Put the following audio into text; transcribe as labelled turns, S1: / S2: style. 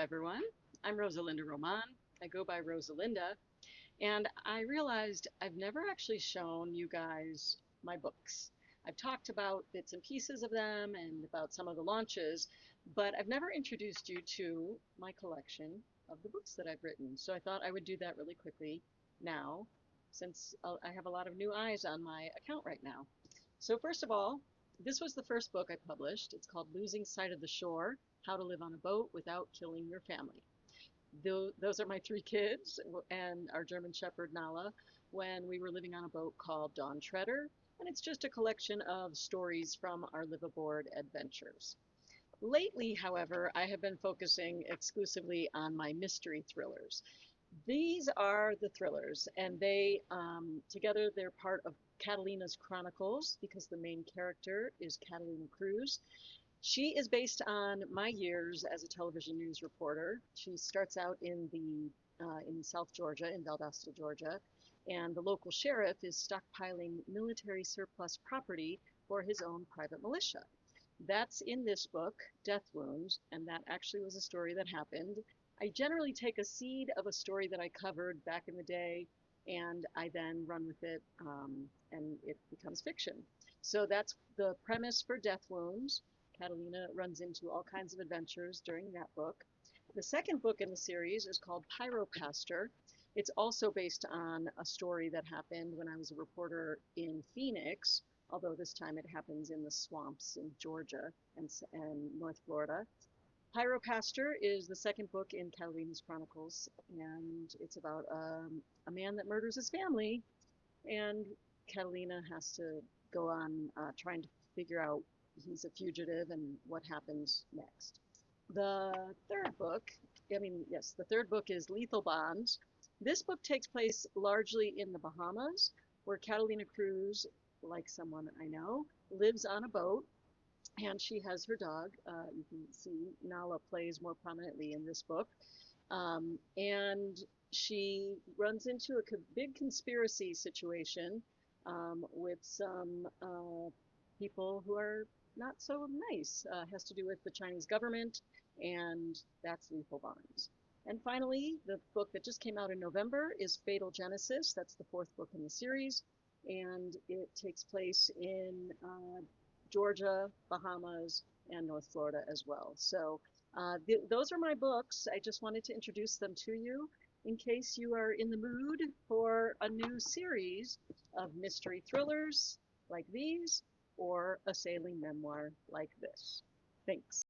S1: everyone. I'm Rosa Linda Román. I go by Rosa Linda, and I realized I've never actually shown you guys my books. I've talked about bits and pieces of them and about some of the launches, but I've never introduced you to my collection of the books that I've written. So I thought I would do that really quickly now, since I have a lot of new eyes on my account right now. So first of all, this was the first book I published. It's called Losing Sight of the Shore: How to Live on a Boat Without Killing Your Family. Those are my three kids and our German Shepherd Nala when we were living on a boat called Dawn Treader, and it's just a collection of stories from our liveaboard adventures. Lately, however, I have been focusing exclusively on my mystery thrillers. These are the thrillers, and together they're part of Catalina's Chronicles because the main character is Catalina Cruz. She is based on my years as a television news reporter. She starts out in South Georgia, in Valdosta, Georgia, and the local sheriff is stockpiling military surplus property for his own private militia. That's in this book, Death Wounds, and that actually was a story that happened. I generally take a seed of a story that I covered back in the day, and I then run with it, and it becomes fiction. So that's the premise for Death Wounds. Catalina runs into all kinds of adventures during that book. The second book in the series is called Pyropastor. It's also based on a story that happened when I was a reporter in Phoenix, although this time it happens in the swamps in Georgia and North Florida. Pyropastor is the second book in Catalina's Chronicles, and it's about a man that murders his family, and Catalina has to go on trying to figure out he's a fugitive and what happens next. The third book, the third book is Lethal Bonds. This book takes place largely in the Bahamas, where Catalina Cruz, like someone I know, lives on a boat, and she has her dog. You can see Nala plays more prominently in this book. And she runs into a big conspiracy situation with some people who are not so nice. Has to do with the Chinese government, and that's Lethal Bonds. And finally, the book that just came out in November is Fatal Genesis. That's the fourth book in the series, and it takes place in Georgia, Bahamas, and North Florida as well. So those are my books. I just wanted to introduce them to you in case you are in the mood for a new series of mystery thrillers like these or a sailing memoir like this. Thanks.